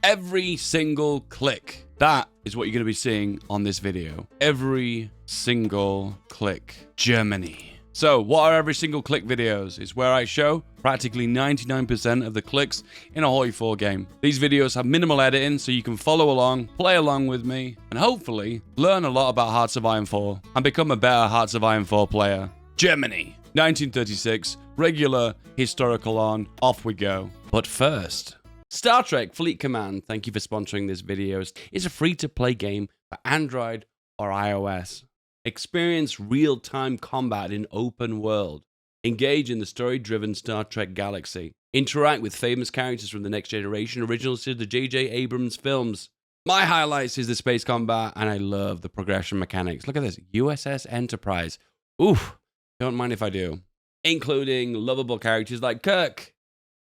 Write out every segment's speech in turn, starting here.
Every single click. That is what you're going to be seeing on this video. Every single click. Germany. So, what are every single click videos? It's where I show practically 99% of the clicks in a hoi4 game. These videos have minimal editing, so you can follow along, play along with me, and hopefully learn a lot about Hearts of Iron 4 and become a better Hearts of Iron 4 player. Germany, 1936, regular historical on, off we go. But first, Star Trek Fleet Command, thank you for sponsoring this video. It's a free-to-play game for Android or iOS. Experience real-time combat in open world. Engage in the story-driven Star Trek galaxy. Interact with famous characters from the Next Generation originals to the J.J. Abrams films. My highlights is the space combat, and I love the progression mechanics. Look at this, USS Enterprise. Oof, don't mind if I do. Including lovable characters like Kirk,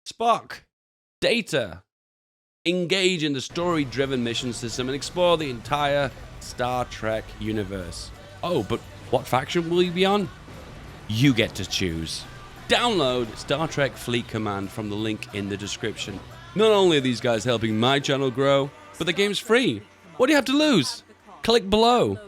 Spock, Data. Engage in the story-driven mission system and explore the entire Star Trek universe. Oh, but what faction will you be on? You get to choose. Download Star Trek Fleet Command from the link in the description. Not only are these guys helping my channel grow, but the game's free. What do you have to lose? Click below.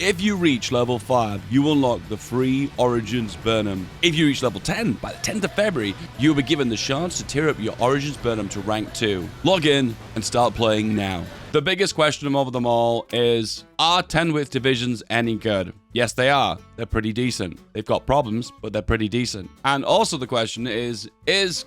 If you reach level 5, you unlock the free Origins Burnham. If you reach level 10, by the 10th of February, you will be given the chance to tier up your Origins Burnham to rank 2. Log in and start playing now. The biggest question of them all is, are 10-width divisions any good? Yes, they are. They're pretty decent. They've got problems, but they're pretty decent. And also the question is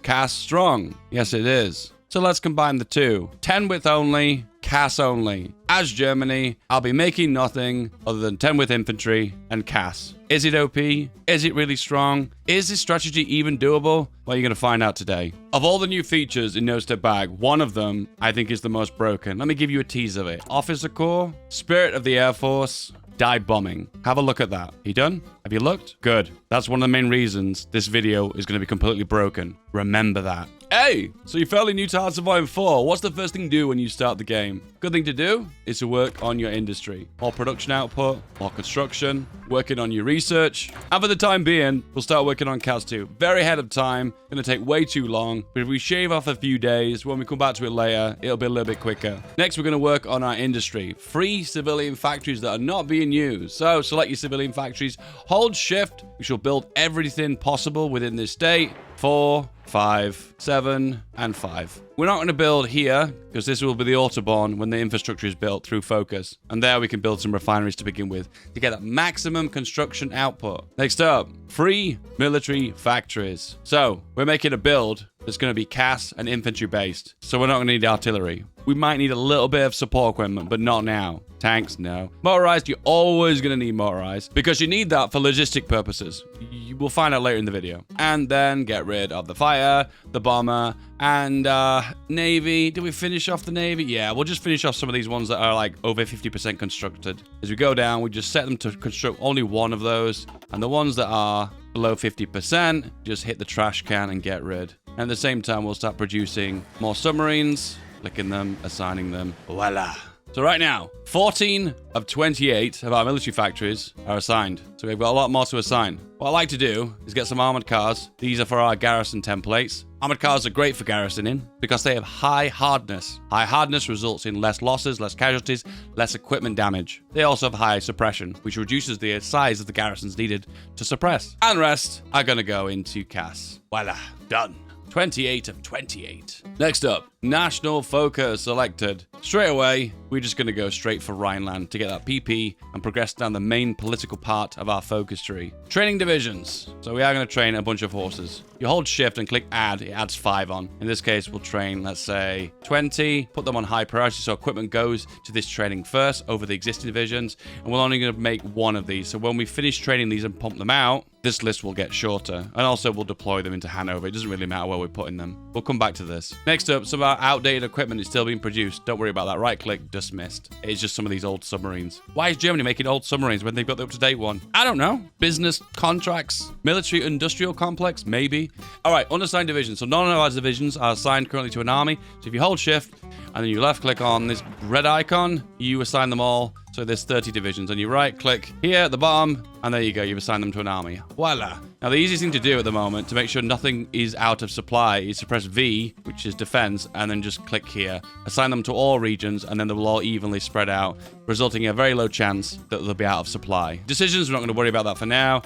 CAS strong? Yes, it is. So let's combine the two. 10-width only, CAS only. As Germany, I'll be making nothing other than 10-width infantry and CAS. Is it OP? Is it really strong? Is this strategy even doable? Well, you're going to find out today. Of all the new features in No Step Bag, one of them I think is the most broken. Let me give you a tease of it. Officer Corps, Spirit of the Air Force, dive bombing. Have a look at that. You done? Have you looked? Good. That's one of the main reasons this video is going to be completely broken. Remember that. Hey, so you're fairly new to Hearts of Iron 4. What's the first thing to do when you start the game? Good thing to do is to work on your industry. More production output, more construction, working on your research. And for the time being, we'll start working on CAS 2. Very ahead of time. Gonna take way too long. But if we shave off a few days, when we come back to it later, it'll be a little bit quicker. Next, we're gonna work on our industry. Free civilian factories that are not being used. So select your civilian factories, hold shift. We shall build everything possible within this state. 4, 5, 7, and 5. We're not going to build here, because this will be the Autobahn when the infrastructure is built through focus. And there we can build some refineries to begin with, to get that maximum construction output. Next up, free military factories. So, we're making a build that's going to be CAS and infantry based. So we're not going to need artillery. We might need a little bit of support equipment, but not now. Tanks, no. Motorized, you're always going to need motorized, because you need that for logistic purposes. You will find out later in the video. And then get rid of the fighter, the bomber, and Navy. Did we finish off the Navy? Yeah, we'll just finish off some of these ones that are like over 50% constructed. As we go down, we just set them to construct only one of those. And the ones that are below 50%, just hit the trash can and get rid. And at the same time, we'll start producing more submarines, clicking them, assigning them. Voila. So right now, 14 of 28 of our military factories are assigned. So we've got a lot more to assign. What I like to do is get some armored cars. These are for our garrison templates. Armored cars are great for garrisoning because they have high hardness. High hardness results in less losses, less casualties, less equipment damage. They also have high suppression, which reduces the size of the garrisons needed to suppress. And the rest are going to go into CAS. Voila, done. 28 of 28. Next up, national focus selected. Straight away, we're just going to go straight for Rhineland to get that PP and progress down the main political part of our focus tree. Training divisions. So we are going to train a bunch of horses. You hold shift and click add, it adds 5 on. In this case, we'll train, let's say, 20, put them on high priority so equipment goes to this training first over the existing divisions, and we're only going to make one of these. So when we finish training these and pump them out, this list will get shorter, and also we'll deploy them into Hanover. It doesn't really matter where we're putting them. We'll come back to this. Next up, some of our outdated equipment is still being produced. Don't worry about that. Right click, dismissed. It's just some of these old submarines. Why is Germany making old submarines when they've got the up-to-date one? I don't know. Business contracts? Military industrial complex? Maybe. All right, unassigned divisions. So none of our divisions are assigned currently to an army. So if you hold shift and then you left click on this red icon, you assign them all So there's 30 divisions, and you right-click here at the bottom, and there you go. You've assigned them to an army. Voila. Now, the easiest thing to do at the moment to make sure nothing is out of supply is to press V, which is defense, and then just click here. Assign them to all regions, and then they will all evenly spread out, resulting in a very low chance that they'll be out of supply. Decisions, we're not going to worry about that for now.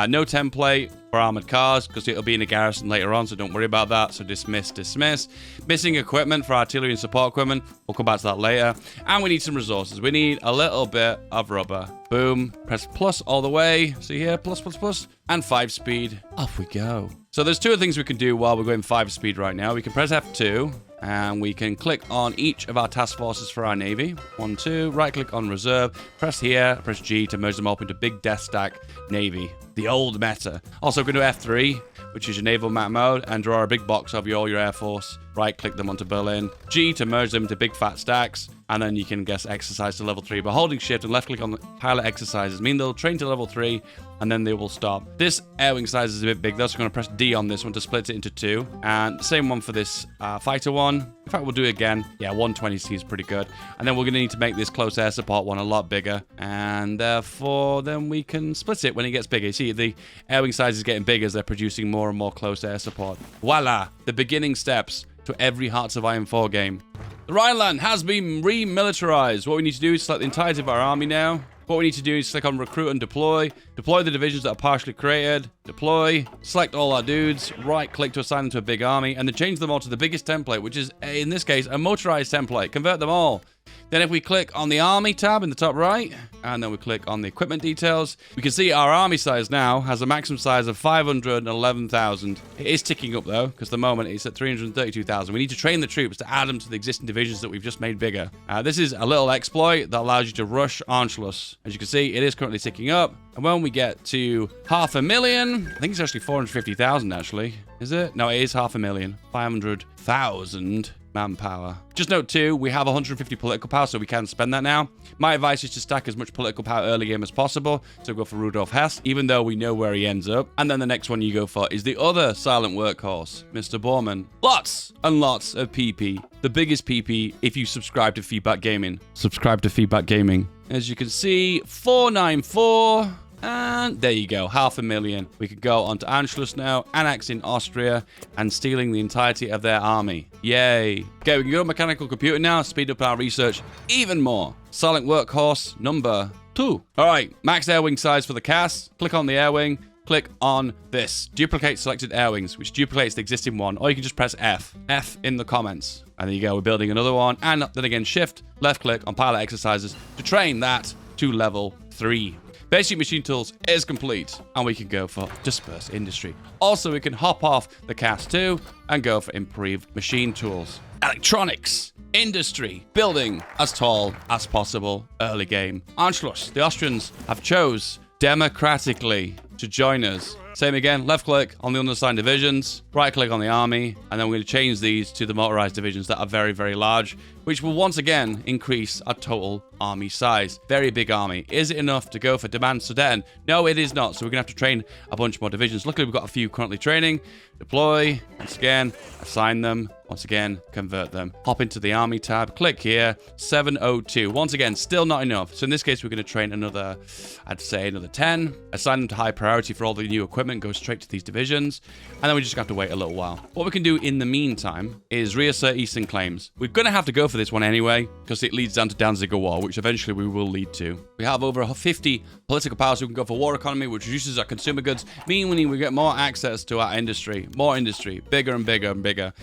No template for armored cars, because it'll be in a garrison later on, so don't worry about that. So dismiss, dismiss. Missing equipment for artillery and support equipment. We'll come back to that later. And we need some resources. We need a little bit of rubber. Boom. Press plus all the way. See here? Plus, plus, plus. And 5 speed. Off we go. So there's 2 things we can do while we're going 5 speed right now. We can press F2. And we can click on each of our task forces for our navy. 1, 2, right click on reserve, press here, press G to merge them up into big death stack navy. The old meta. Also, we're going to F3, which is your naval map mode, and draw a big box of all your air force. Right click them onto Berlin. G to merge them into big fat stacks. And then you can guess exercise to level 3. But holding shift and left click on the pilot exercises mean they'll train to level 3 and then they will stop. This air wing size is a bit big though, so I'm going to press D on this one to split it into 2. And same one for this fighter one. In fact, we'll do it again. Yeah, 120 seems pretty good. And then we're going to need to make this close air support one a lot bigger. And therefore, then we can split it when it gets bigger. You see, the air wing size is getting bigger as they're producing more and more close air support. Voila! The beginning steps to every Hearts of Iron 4 game. The Rhineland has been remilitarized. What we need to do is select the entirety of our army now. What we need to do is click on recruit and deploy. Deploy the divisions that are partially created. Deploy. Select all our dudes. Right click to assign them to a big army. And then change them all to the biggest template, which is, in this case, a motorized template. Convert them all. Then if we click on the army tab in the top right, and then we click on the equipment details, we can see our army size now has a maximum size of 511,000. It is ticking up though, because at the moment it's at 332,000. We need to train the troops to add them to the existing divisions that we've just made bigger. This is a little exploit that allows you to rush Anschluss. As you can see, it is currently ticking up. And when we get to 500,000, I think it's actually 450,000 actually. Is it? No, it is 500,000. 500,000 manpower. Just note too, we have 150 political power, so we can spend that now. My advice is to stack as much political power early game as possible. So go for Rudolf Hess, even though we know where he ends up. And then the next one you go for is the other silent workhorse, Mr. Bormann. Lots and lots of PP. The biggest PP if you subscribe to Feedbackgaming. Subscribe to Feedbackgaming. As you can see, 494. And there you go, 500,000. We could go on to Anschluss now, annexing Austria, and stealing the entirety of their army. Yay. Okay, we can go to mechanical computer now, speed up our research even more. Silent workhorse number 2. All right, max air wing size for the CAS. Click on the air wing. Click on this. Duplicate selected air wings, which duplicates the existing one. Or you can just press F. F in the comments. And there you go, we're building another one. And then again, shift, left click on pilot exercises to train that to level 3. Basic machine tools is complete, and we can go for disperse industry. Also, we can hop off the CAS 2 and go for improved machine tools. Electronics, industry, building as tall as possible early game. Anschluss, the Austrians have chose democratically to join us. Same again, left click on the unassigned divisions, right click on the army, and then we're going to change these to the motorized divisions that are very, very large, which will once again increase our total army size. Very big army. Is it enough to go for Demand Sudan? No, it is not. So we're going to have to train a bunch more divisions. Luckily, we've got a few currently training. Deploy, once again, assign them, once again, convert them. Hop into the army tab, click here, 702. Once again, still not enough. So in this case, we're going to train another, I'd say another 10. Assign them to high priority for all the new equipment, go straight to these divisions. And then we just have to wait a little while. What we can do in the meantime is reassert eastern claims. We're going to have to go for this one anyway, because it leads down to Danziger War, which eventually we will lead to. We have over 50 political powers, so we can go for war economy, which reduces our consumer goods, meaning we get more access to our industry. More industry, bigger and bigger and bigger.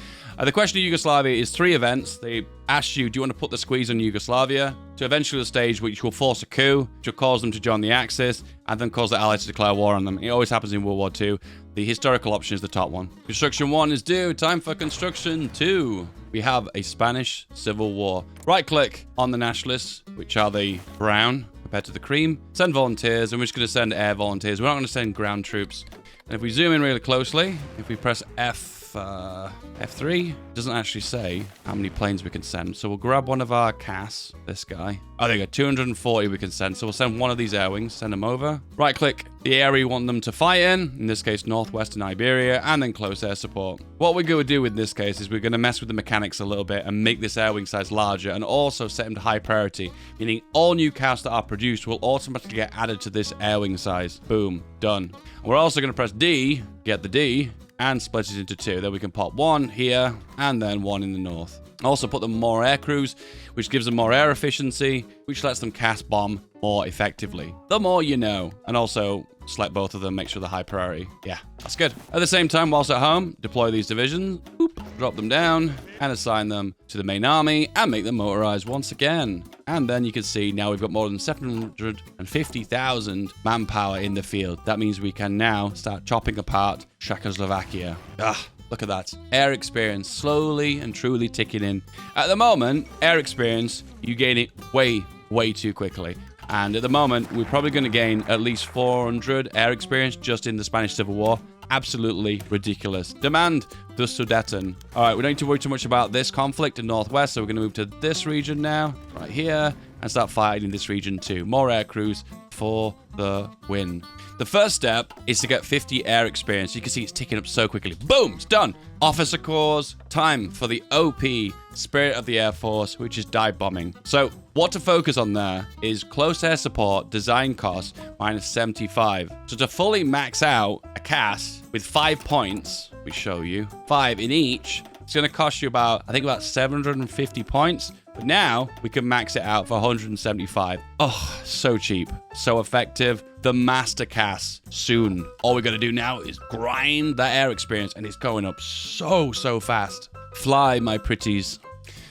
The question of Yugoslavia is 3 events. They ask you, do you want to put the squeeze on Yugoslavia? To eventually a stage which will force a coup, which will cause them to join the Axis, and then cause the Allies to declare war on them. It always happens in World War II. The historical option is the top one. Construction 1 is due. Time for construction 2. We have a Spanish Civil War. Right click on the nationalists, which are the brown compared to the cream. Send volunteers, and we're just going to send air volunteers. We're not going to send ground troops. And if we zoom in really closely, if we press F F3 doesn't actually say how many planes we can send. So we'll grab one of our CAS, this guy. Oh, there you go, 240 we can send. So we'll send one of these air wings, send them over. Right click the area you want them to fight in this case, northwestern Iberia, and then close air support. What we're going to do in this case is we're going to mess with the mechanics a little bit and make this air wing size larger and also set them to high priority, meaning all new CAS that are produced will automatically get added to this air wing size. Boom, done. We're also going to press D, get the D, and split it into two. Then we can pop one here and then one in the north. Also put them more air crews, which gives them more air efficiency, which lets them CAS bomb more effectively. The more you know. And also select both of them, make sure they're high priority. Yeah, that's good. At the same time, whilst at home, deploy these divisions, boop, drop them down, and assign them to the main army, and make them motorized once again. And then you can see now we've got more than 750,000 manpower in the field. That means we can now start chopping apart Czechoslovakia. Look at that. Air experience slowly and truly ticking in. At the moment, air experience, you gain it way too quickly. And at the moment, we're probably going to gain at least 400 air experience just in the Spanish Civil War. Absolutely ridiculous. Demand the Sudeten. All right, we don't need to worry too much about this conflict in Northwest, so we're going to move to this region now, right here, and start fighting in this region too. More air crews for the win. The first step is to get 50 air experience. You can see it's ticking up so quickly. Boom, it's done. Officer Corps, time for the OP Spirit of the Air Force, which is dive bombing. So what to focus on there is close air support, design cost, minus 75. So to fully max out a CAS with 5 points, we show you, 5 in each, it's going to cost you about, I think about 750 points. But now we can max it out for 175. Oh, so cheap, so effective. The master CAS soon. All we got to do now is grind that air experience, and it's going up so fast. Fly, my pretties.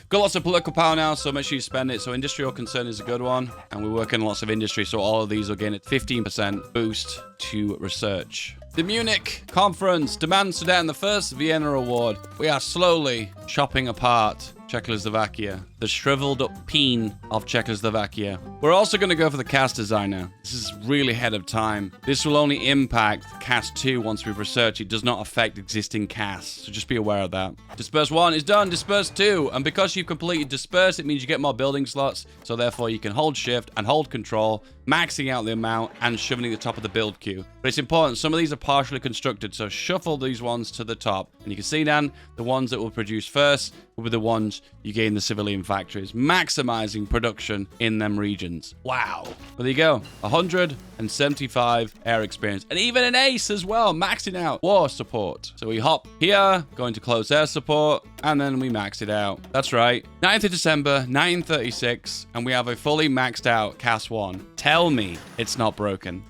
Got lots of political power now, so make sure you spend it. So industrial concern is a good one, and we're working on lots of industry, so all of these will gain a 15% boost to research. The Munich Conference demands Sudan the first Vienna Award. We are slowly chopping apart Czechoslovakia, the shriveled up peen of Czechoslovakia. We're also going to go for the CAS design now. This is really ahead of time. This will only impact CAS 2 once we've researched. It does not affect existing CAS, so just be aware of that. Disperse 1 is done, Disperse 2, and because you've completed Disperse, it means you get more building slots, so therefore you can hold Shift and hold Control, maxing out the amount and shoving it at the top of the build queue. But it's important, some of these are partially constructed, so shuffle these ones to the top. And you can see then, the ones that will produce first will be the ones you gain the civilian factories, maximizing production in them regions. Wow. Well, there you go. 175 air experience. And even an ace as well, maxing out war support. So we hop here, going to close air support, and then we max it out. That's right. 9th of December, 1936, and we have a fully maxed out CAS 1. Tell me it's not broken.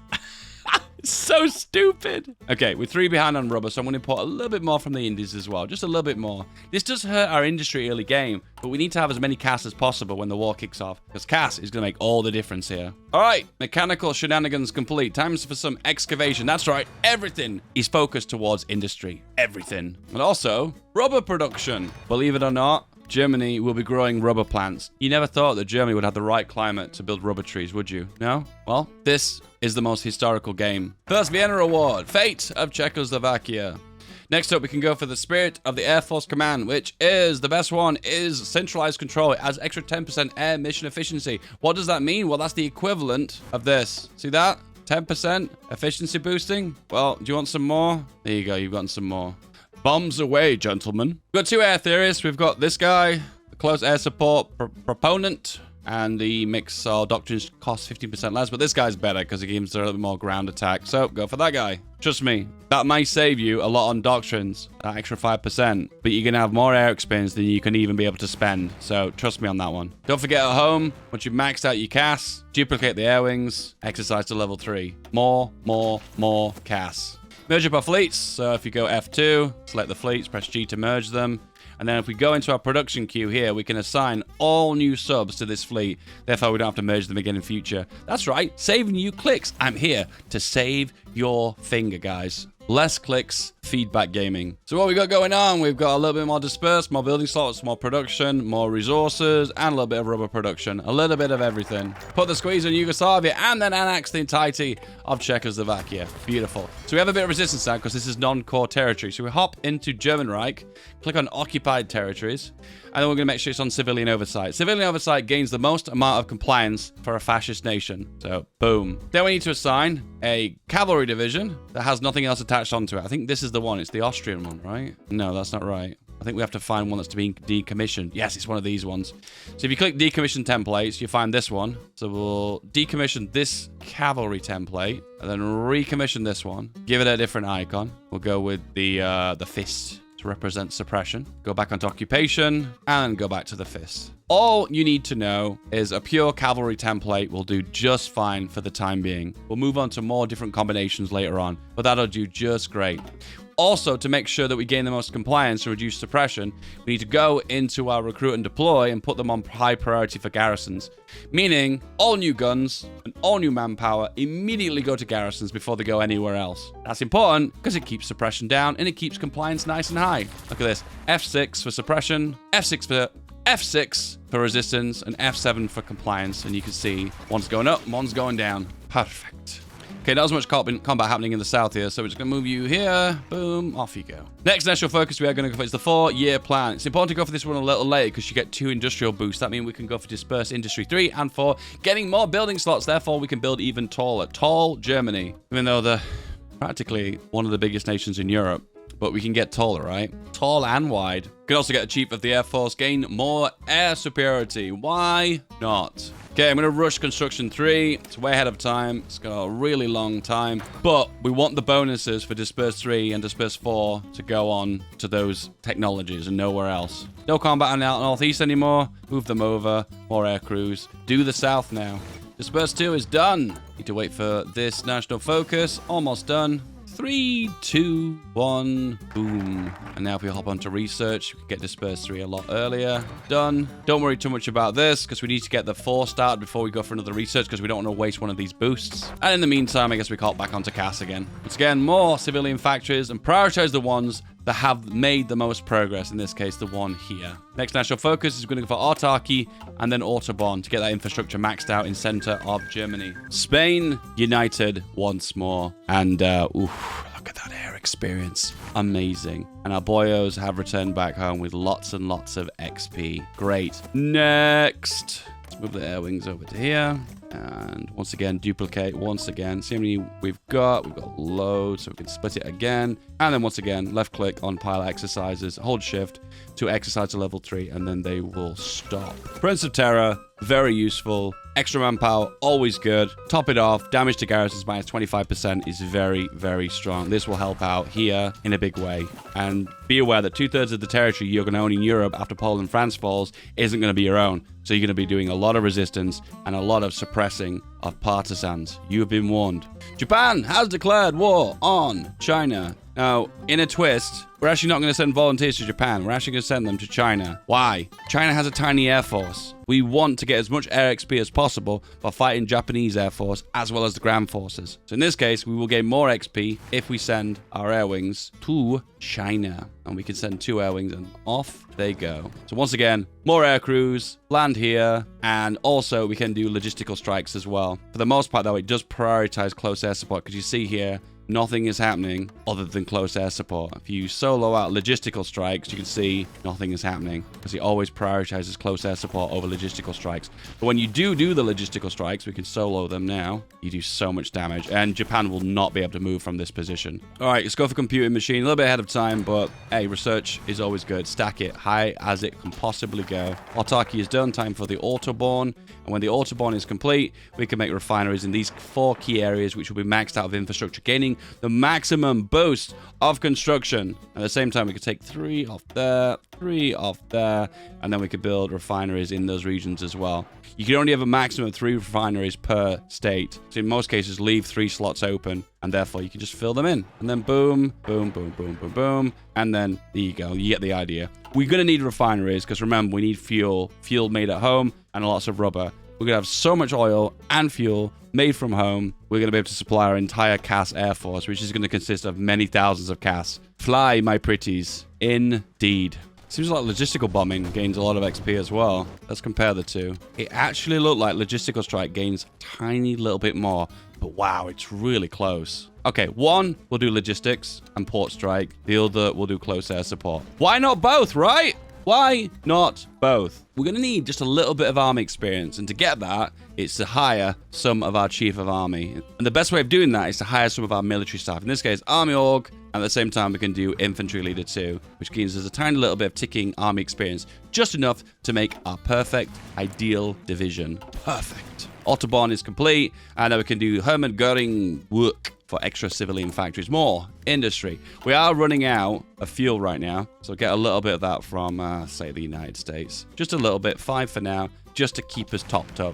So stupid. Okay, we're 3 behind on rubber, so I'm going to import a little bit more from the Indies as well. Just a little bit more. This does hurt our industry early game, but we need to have as many CAS as possible when the war kicks off, because CAS is going to make all the difference here. All right, mechanical shenanigans complete. Time for some excavation. That's right, everything is focused towards industry. Everything. And also, rubber production. Believe it or not, Germany will be growing rubber plants. You never thought that Germany would have the right climate to build rubber trees, would you? No? Well, this is the most historical game. First Vienna Award, Fate of Czechoslovakia. Next up, we can go for the Spirit of the Air Force Command, which is, the best one is centralized control. It has extra 10% air mission efficiency. What does that mean? Well, that's the equivalent of this. See that? 10% efficiency boosting. Well, do you want some more? There you go, you've gotten some more. Bombs away, gentlemen. We've got 2 air theorists. We've got this guy, the close air support proponent, and the mix doctrines cost 15% less, but this guy's better because he gives a little bit more ground attack. So go for that guy. Trust me, that might save you a lot on doctrines, that extra 5%, but you're going to have more air experience than you can even be able to spend. So trust me on that one. Don't forget at home, once you've maxed out your CAS, duplicate the air wings, exercise to level 3. More CAS. Merge up our fleets. So if you go F2, select the fleets, press G to merge them. And then if we go into our production queue here, we can assign all new subs to this fleet. Therefore, we don't have to merge them again in future. That's right, saving you clicks. I'm here to save your finger, guys. less clicks, feedback gaming. So what we got going on, we've got a little bit more dispersed, more building slots, more production, more resources, and a little bit of rubber production. A little bit of everything. Put the squeeze on Yugoslavia, and then annex the entirety of Czechoslovakia. Beautiful. So we have a bit of resistance now, because this is non-core territory. So we hop into German Reich, click on occupied territories, and then we're going to make sure it's on civilian oversight. Civilian oversight gains the most amount of compliance for a fascist nation. So, boom. Then we need to assign a cavalry division that has nothing else attached onto it. I think this is the one. It's the Austrian one, right? No, that's not right. I think we have to find one that's to be decommissioned. Yes, it's one of these ones. So if you click decommission templates, you find this one. So we'll decommission this cavalry template and then recommission this one. Give it a different icon. We'll go with the fist to represent suppression. Go back onto occupation and go back to the fist. All you need to know is a pure cavalry template will do just fine for the time being. We'll move on to more different combinations later on, but that'll do just great. Also, to make sure that we gain the most compliance and reduce suppression, we need to go into our recruit and deploy and put them on high priority for garrisons. Meaning, all new guns and all new manpower immediately go to garrisons before they go anywhere else. That's important because it keeps suppression down and it keeps compliance nice and high. Look at this. F6 for suppression, F6 for resistance, and F7 for compliance. And you can see one's going up, one's going down. Perfect. Okay, not as much combat happening in the south here, so we're just going to move you here. Boom, off you go. Next national focus we are going to go for is the 4-year plan. It's important to go for this one a little later because you get 2 industrial boosts. That means we can go for dispersed industry 3 and 4, getting more building slots. Therefore, we can build even taller. Tall Germany, even though they're practically one of the biggest nations in Europe. But we can get taller, right? Tall and wide. We can also get a chief of the Air Force, gain more air superiority. Why not? Okay, I'm going to rush construction 3. It's way ahead of time. It's got a really long time. But we want the bonuses for Disperse 3 and Disperse 4 to go on to those technologies and nowhere else. No combat on the northeast anymore. Move them over. More air crews. Do the south now. Disperse 2 is done. Need to wait for this national focus. Almost done. 3, 2, 1, boom. And now if we hop onto research, we can get Disperse 3 a lot earlier. Done. Don't worry too much about this because we need to get the 4 started before we go for another research because we don't want to waste one of these boosts. And in the meantime, I guess we hop back onto CAS again. Once again, more civilian factories and prioritize the ones that have made the most progress. In this case, the one here. Next national focus is going to go for autarky and then Autobahn to get that infrastructure maxed out in center of Germany. Spain united once more. And, oof, look at that air experience. Amazing. And our boyos have returned back home with lots and lots of XP. Great. Next. Let's move the air wings over to here. And once again, duplicate once again. See how many we've got. We've got loads, so we can split it again. And then once again, left click on pilot exercises, hold shift to exercise to level 3, and then they will stop. Prince of Terror, very useful. Extra manpower, always good. Top it off, damage to garrisons minus 25% is very, very strong. This will help out here in a big way. And be aware that 2/3 of the territory you're going to own in Europe after Poland and France falls isn't going to be your own. So you're going to be doing a lot of resistance and a lot of suppressing of partisans. You have been warned. Japan has declared war on China. Now, in a twist, we're actually not going to send volunteers to Japan. We're actually going to send them to China. Why? China has a tiny air force. We want to get as much air XP as possible by fighting Japanese air force as well as the ground forces. So in this case, we will gain more XP if we send our air wings to China. And we can send 2 air wings and off they go. So once again, more air crews, land here, and also we can do logistical strikes as well. For the most part, though, it does prioritize close air support because you see here, nothing is happening other than close air support. If you solo out logistical strikes, you can see nothing is happening because it always prioritizes close air support over logistical strikes. But when you do the logistical strikes, we can solo them now. You do so much damage, and Japan will not be able to move from this position. All right, let's go for computing machine. A little bit ahead of time, but hey, research is always good. Stack it high as it can possibly go. Autarky is done. Time for the Autobahn. And when the Autobahn is complete, we can make refineries in these 4 key areas, which will be maxed out of infrastructure, gaining the maximum boost of construction. At the same time, we could take 3 off there, 3 off there, and then we could build refineries in those regions as well. You can only have a maximum of 3 refineries per state. So in most cases, leave 3 slots open, and therefore you can just fill them in. And then boom, boom, boom, boom, boom, boom. And then there you go. You get the idea. We're going to need refineries because remember, we need fuel made at home and lots of rubber. We're going to have so much oil and fuel made from home. We're going to be able to supply our entire CAS Air Force, which is going to consist of many thousands of CAS. Fly, my pretties. Indeed. Seems like logistical bombing gains a lot of XP as well. Let's compare the two. It actually looked like logistical strike gains a tiny little bit more. But wow, it's really close. Okay, one will do logistics and port strike. The other will do close air support. Why not both, right? Why not both? We're going to need just a little bit of army experience. And to get that, it's to hire some of our chief of army. And the best way of doing that is to hire some of our military staff. In this case, army org. And at the same time, we can do infantry leader too, which gives us a tiny little bit of ticking army experience. Just enough to make our perfect, ideal division. Perfect. Autobahn is complete. And now we can do Hermann Göring work for extra civilian factories. More industry. We are running out of fuel right now. So get a little bit of that from, say, the United States. Just a little bit. 5 for now. Just to keep us topped up.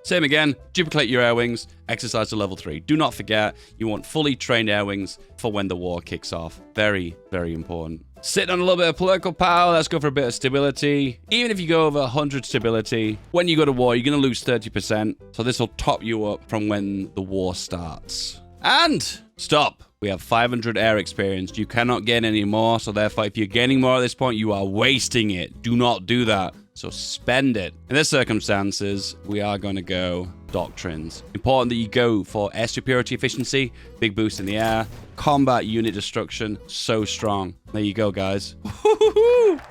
Same again, duplicate your air wings, exercise to level 3. Do not forget, you want fully trained air wings for when the war kicks off. Very, very important. Sitting on a little bit of political power, let's go for a bit of stability. Even if you go over 100 stability, when you go to war, you're going to lose 30%. So this will top you up from when the war starts. And stop. We have 500 air experience. You cannot gain any more. So therefore, if you're gaining more at this point, you are wasting it. Do not do that. So spend it. In this circumstances, we are going to go doctrines. Important that you go for air superiority efficiency, big boost in the air, combat unit destruction, so strong. There you go, guys.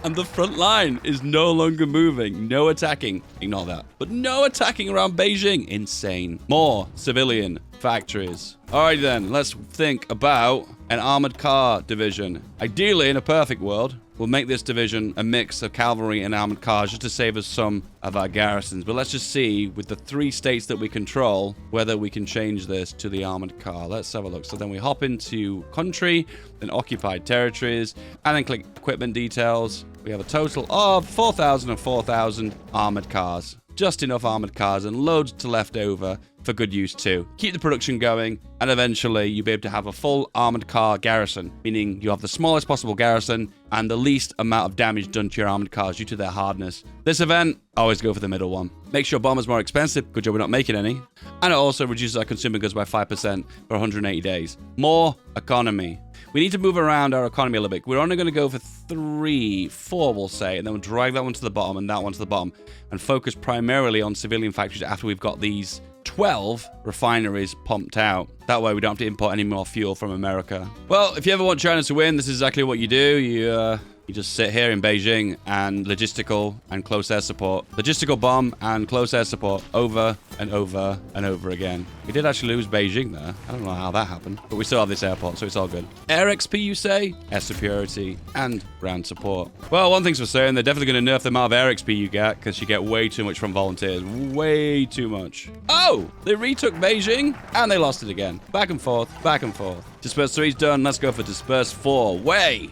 And the front line is no longer moving. No attacking. Ignore that. But no attacking around Beijing. Insane. More civilian factories. Alright then, let's think about an armored car division. Ideally, in a perfect world, we'll make this division a mix of cavalry and armored cars just to save us some of our garrisons. But let's just see, with the 3 states that we control, whether we can change this to the armored car. Let's have a look. So then we hop into country, then occupied territories, and then click equipment details. We have a total of 4,000 and 4,000 armored cars. Just enough armored cars and loads to left over for good use too. Keep the production going, and eventually you'll be able to have a full armored car garrison, meaning you have the smallest possible garrison and the least amount of damage done to your armored cars due to their hardness. This event, always go for the middle one. Makes your bombers more expensive, good job we're not making any. And it also reduces our consumer goods by 5% for 180 days. More economy. We need to move around our economy a little bit. We're only going to go for 3, 4, we'll say, and then we'll drag that one to the bottom and that one to the bottom, and focus primarily on civilian factories after we've got these 12 refineries pumped out. That way we don't have to import any more fuel from America. Well, if you ever want China to win, this is exactly what you do. You just sit here in Beijing and logistical and close air support. Logistical bomb and close air support over and over and over again. We did actually lose Beijing there. I don't know how that happened, but we still have this airport, so it's all good. Air XP, you say? Air superiority and ground support. Well, one thing's for certain, they're definitely going to nerf the amount of air XP you get because you get way too much from volunteers. Way too much. Oh, they retook Beijing and they lost it again. Back and forth, back and forth. Disperse 3's done. Let's go for Disperse 4. Way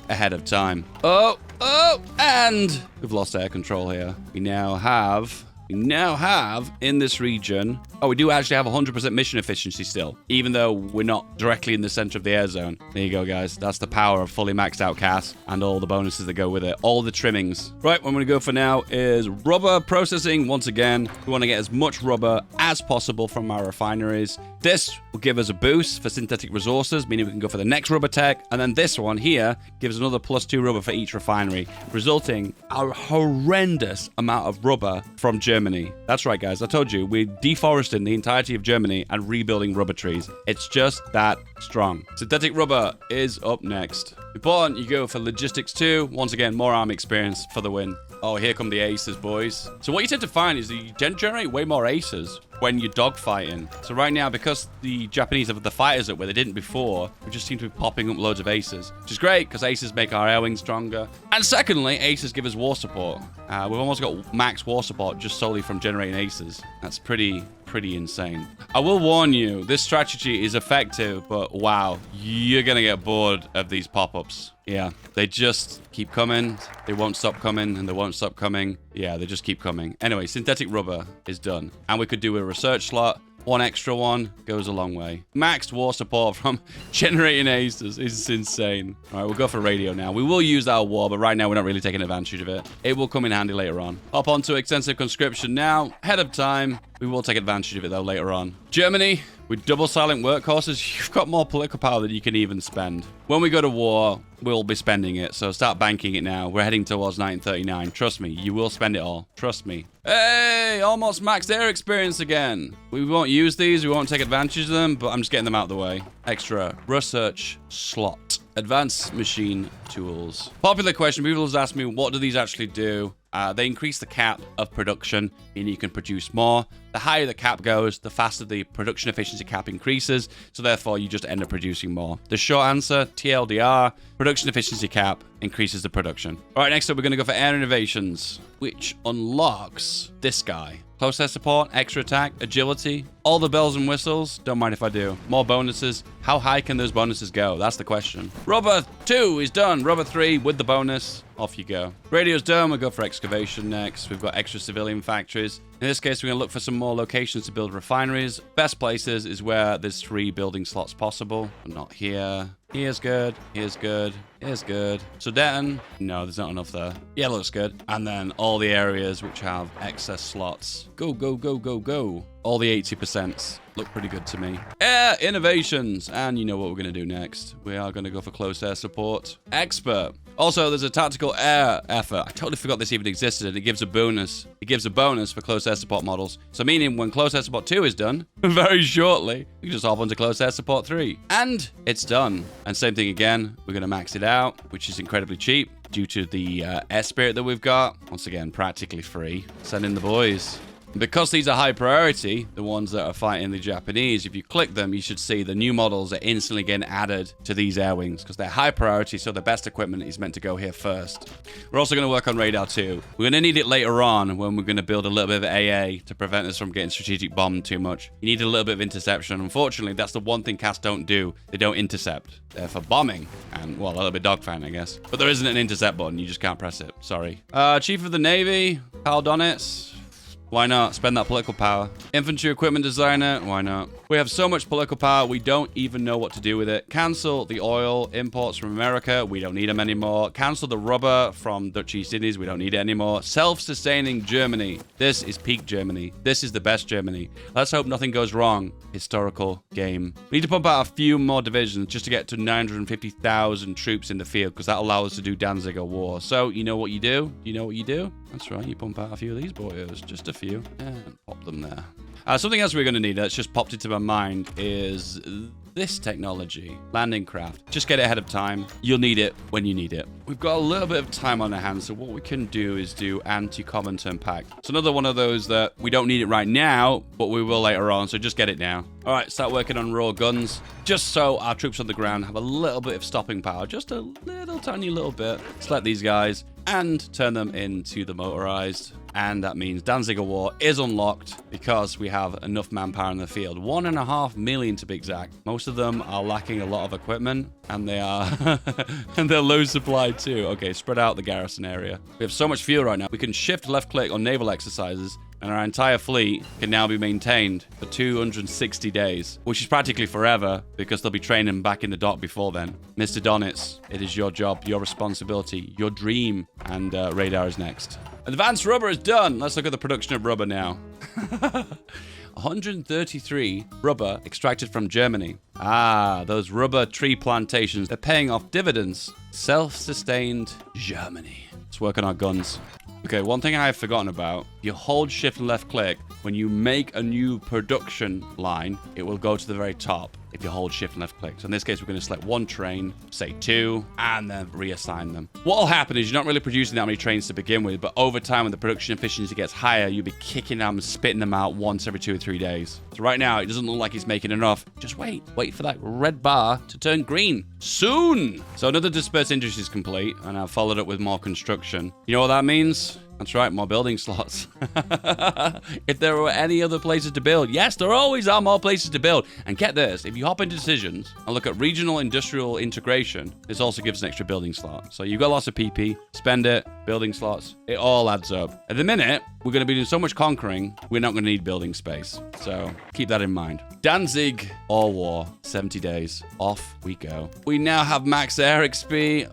ahead of time. Oh, and we've lost air control here. We now have in this region, we do actually have 100% mission efficiency still, even though we're not directly in the center of the air zone. There you go, guys. That's the power of fully maxed out CAS and all the bonuses that go with it. All the trimmings. Right, what I'm going to go for now is rubber processing. Once again, we want to get as much rubber as possible from our refineries. This will give us a boost for synthetic resources, meaning we can go for the next rubber tech. And then this one here gives another +2 rubber for each refinery, resulting a horrendous amount of rubber from Germany. That's right, guys. I told you, we're deforesting the entirety of Germany and rebuilding rubber trees. It's just that strong. Synthetic rubber is up next. Important, you go for logistics too. Once again, more army experience for the win. Oh, here come the aces, boys. So what you tend to find is that you generate way more aces when you're dogfighting. So right now, because the Japanese have the fighters up where they didn't before, we just seem to be popping up loads of aces, which is great because aces make our air wings stronger. And secondly, aces give us war support. We've almost got max war support just solely from generating aces. That's pretty insane. I will warn you, this strategy is effective, but wow, you're gonna get bored of these pop-ups. Yeah, they just keep coming, they won't stop coming, and they won't stop coming. Yeah, they just keep coming. Anyway, synthetic rubber is done. And we could do a research slot, one extra one goes a long way. Maxed war support from generating aces is insane. All right, we'll go for radio now. We will use our war, but right now we're not really taking advantage of it. It will come in handy later on. Hop onto extensive conscription now. Ahead of time. We will take advantage of it, though, later on. Germany, with double silent workhorses, you've got more political power than you can even spend. When we go to war, we'll be spending it, so start banking it now. We're heading towards 1939. Trust me, you will spend it all. Trust me. Hey, almost maxed air experience again. We won't use these, we won't take advantage of them, but I'm just getting them out of the way. Extra research slot. Advanced machine tools. Popular question, people always ask me, what do these actually do? They increase the cap of production, meaning you can produce more. The higher the cap goes, the faster the production efficiency cap increases, so therefore you just end up producing more. The short answer, TLDR, production efficiency cap increases the production. All right, next up we're going to go for air innovations, which unlocks this guy. Close air support, extra attack, agility, all the bells and whistles. Don't mind if I do. More bonuses. How high can those bonuses go? That's the question. Rubber 2 is done. Rubber 3 with the bonus. Off you go. Radio's done. We'll go for excavation next. We've got extra civilian factories. In this case, we're going to look for some more locations to build refineries. Best places is where there's 3 building slots possible. But not here. Here's good. Here's good. Here's good. Sudan. No, there's not enough there. Yeah, looks good. And then all the areas which have excess slots. Go, go, go, go, go. All the 80% look pretty good to me. Air innovations. And you know what we're going to do next. We are going to go for close air support. Expert. Also, there's a tactical air effort. I totally forgot this even existed, and it gives a bonus. It gives a bonus for close air support models. So meaning when close air support 2 is done, very shortly, we can just hop onto close air support 3. And it's done. And same thing again. We're going to max it out, which is incredibly cheap due to the air spirit that we've got. Once again, practically free. Send in the boys. Because these are high priority, the ones that are fighting the Japanese, if you click them, you should see the new models are instantly getting added to these air wings because they're high priority, so the best equipment is meant to go here first. We're also going to work on radar too. We're going to need it later on when we're going to build a little bit of AA to prevent us from getting strategic bombed too much. You need a little bit of interception. Unfortunately, that's the one thing CAS don't do. They don't intercept. They're for bombing and, well, a little bit dogfighting, I guess. But there isn't an intercept button. You just can't press it. Sorry. Chief of the Navy, Karl Donitz. Why not? Spend that political power. Infantry equipment designer. Why not? We have so much political power, we don't even know what to do with it. Cancel the oil imports from America. We don't need them anymore. Cancel the rubber from Dutch East Indies. We don't need it anymore. Self-sustaining Germany. This is peak Germany. This is the best Germany. Let's hope nothing goes wrong. Historical game. We need to pump out a few more divisions just to get to 950,000 troops in the field because that'll allow us to do Danziger War. So, you know what you do? You know what you do? That's right, you pump out a few of these boyos. Just a few. And pop them there. Something else we're going to need that's just popped into my mind is this technology, landing craft. Just get it ahead of time. You'll need it when you need it. We've got a little bit of time on our hands, so what we can do is do anti-common turn pack. It's another one of those that we don't need it right now, but we will later on, so just get it now. All right, start working on raw guns, just so our troops on the ground have a little bit of stopping power, just a little tiny little bit. Select these guys and turn them into the motorized. And that means Danziger War is unlocked because we have enough manpower in the field. 1.5 million to be exact. Most of them are lacking a lot of equipment and they are and they're low supply too. Okay, spread out the garrison area. We have so much fuel right now. We can shift left click on naval exercises and our entire fleet can now be maintained for 260 days, which is practically forever because they'll be training back in the dock before then. Mr. Donitz, it is your job, your responsibility, your dream, and radar is next. Advanced rubber is done. Let's look at the production of rubber now. 133 rubber extracted from Germany. Ah, those rubber tree plantations, they're paying off dividends. Self-sustained Germany. Let's work on our guns. Okay, one thing I have forgotten about, you hold shift and left click, when you make a new production line, it will go to the very top if you hold shift and left click. So in this case, we're going to select one train, say 2, and then reassign them. What will happen is you're not really producing that many trains to begin with, but over time when the production efficiency gets higher, you'll be kicking them and spitting them out once every 2 or 3 days. So right now, it doesn't look like it's making enough. Just wait for that red bar to turn green. Soon! So another dispersed industry is complete, and I've followed up with more construction. You know what that means? That's right, more building slots. If there were any other places to build, yes, there always are more places to build. And get this, if you hop into decisions and look at regional industrial integration, this also gives an extra building slot. So you've got lots of PP, spend it, building slots, it all adds up. At the minute, we're going to be doing so much conquering, we're not going to need building space. So keep that in mind. Danzig or war, 70 days, off we go. We now have max air XP.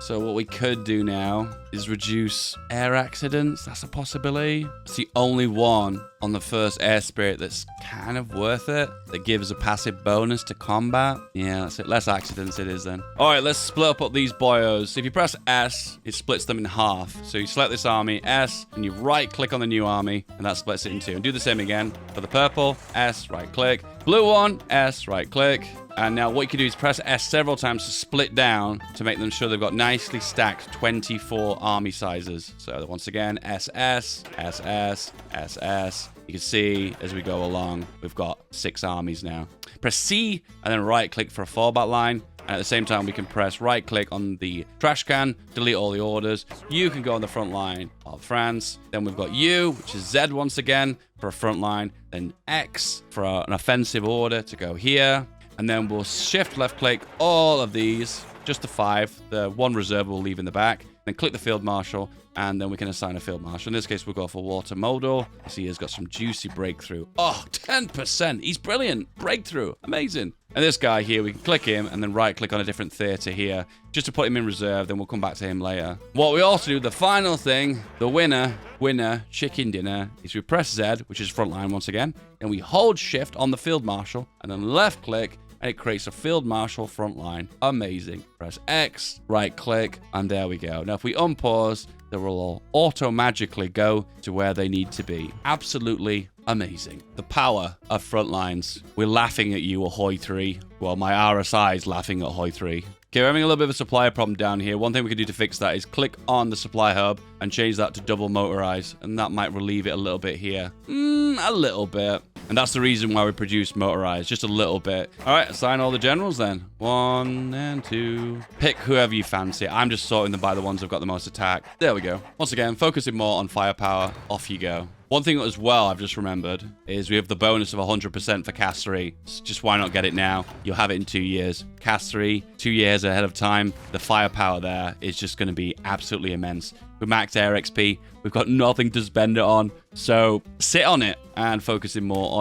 So what we could do now is reduce air accidents. That's a possibility. It's the only one on the first air spirit that's kind of worth it. That gives a passive bonus to combat. Yeah, that's it. Less accidents it is then. All right, let's split up these boyos. So if you press S, it splits them in half. So you select this army, S, and you right click on the new army, and that splits it in two. And do the same again for the purple, S, right click. Blue one, S, right click. And now what you can do is press S several times to split down to make them sure they've got nicely stacked 24 army sizes. So once again, SS, SS, SS. You can see as we go along, we've got 6 armies now. Press C and then right click for a fallback line. And at the same time, we can press right click on the trash can, delete all the orders. You can go on the front line of France. Then we've got U, which is Z once again for a front line. Then X for an offensive order to go here. And then we'll shift left click all of these, just the 5. The 1 reserve we'll leave in the back. Then click the field marshal, and then we can assign a field marshal. In this case, we'll go for water modal. You see he's got some juicy breakthrough. Oh, 10%. He's brilliant. Breakthrough. Amazing. And this guy here, we can click him and then right click on a different theater here just to put him in reserve. Then we'll come back to him later. What we also do, the final thing, the winner, chicken dinner, is we press Z, which is frontline once again. And we hold shift on the field marshal and then left click. And it creates a field marshal front line. Amazing. Press X, right click, and there we go. Now, if we unpause, they will all auto-magically go to where they need to be. Absolutely amazing. The power of front lines. We're laughing at you, hoi4. Well, my RSI is laughing at hoi4. Okay, we're having a little bit of a supply problem down here. One thing we can do to fix that is click on the supply hub and change that to double motorize. And that might relieve it a little bit here. A little bit. And that's the reason why we produce motorized, just a little bit. All right, assign all the generals then. 1 and 2. Pick whoever you fancy. I'm just sorting them by the ones that have got the most attack. There we go. Once again, focusing more on firepower. Off you go. One thing as well I've just remembered is we have the bonus of 100% for CAS 3. Just why not get it now? You'll have it in 2 years. CAS 3, 2 years ahead of time. The firepower there is just going to be absolutely immense. With max air XP, we've got nothing to spend it on. So sit on it and focusing more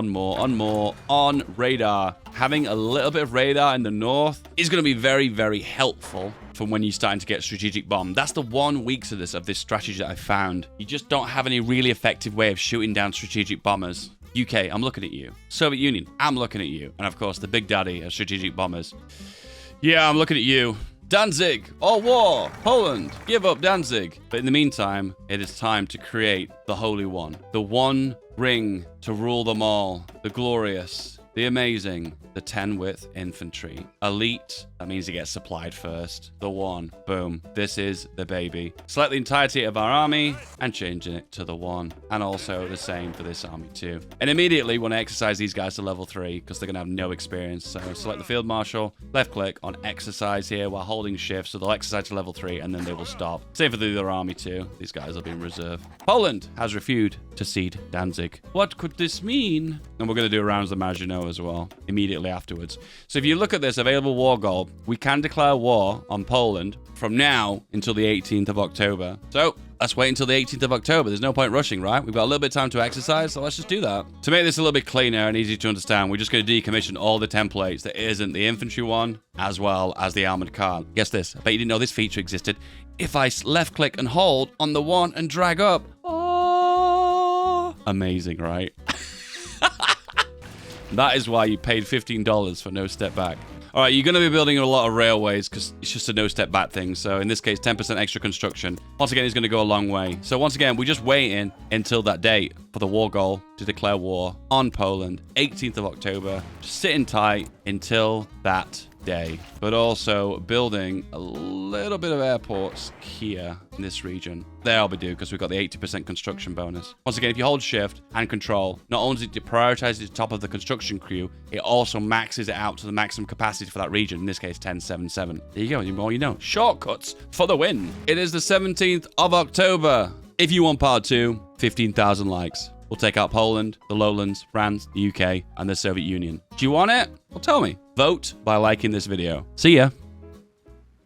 on radar. Having a little bit of radar in the north is going to be very, very helpful from when you're starting to get strategic bomb. That's the one weakness of this strategy that I found. You just don't have any really effective way of shooting down strategic bombers. UK, I'm looking at you. Soviet Union, I'm looking at you. And of course, the big daddy of strategic bombers. Yeah, I'm looking at you. Danzig, or war, Poland, give up Danzig. But in the meantime, it is time to create the Holy One. The one ring to rule them all. The glorious, the amazing, the 10-width infantry. Elite, that means it gets supplied first. The one, boom. This is the baby. Select the entirety of our army and change it to the one. And also the same for this army too. And immediately want to exercise these guys to level 3 because they're going to have no experience. So select the field marshal, left click on exercise here while holding shift. So they'll exercise to level 3 and then they will stop. Same for the other army too. These guys will be in reserve. Poland has refused to cede Danzig. What could this mean? And we're going to do rounds of Maginot as well immediately afterwards. So if you look at this available war goal, we can declare war on Poland from now until the 18th of October. So let's wait until the 18th of October. There's no point rushing, right? We've got a little bit of time to exercise, so let's just do that. To make this a little bit cleaner and easy to understand, we're just going to decommission all the templates that isn't the infantry one, as well as the armored car. Guess this. I bet you didn't know this feature existed. If I left click and hold on the one and drag up. Oh, amazing, right? That is why you paid $15 for no step back. All right, you're going to be building a lot of railways because it's just a no step back thing. So in this case, 10% extra construction. Once again, it's going to go a long way. So once again, we're just waiting until that date for the war goal to declare war on Poland, 18th of October. Just sitting tight until that day, but also building a little bit of airports here in this region. There'll be due because we've got the 80% construction bonus. Once again, if you hold shift and control, not only does it prioritize the top of the construction queue, it also maxes it out to the maximum capacity for that region. In this case, 1077. There you go. The more you know. Shortcuts for the win. It is the 17th of October. If you want part 2, 15,000 likes. We'll take out Poland, the Lowlands, France, the UK, and the Soviet Union. Do you want it? Well, tell me. Vote by liking this video. See ya.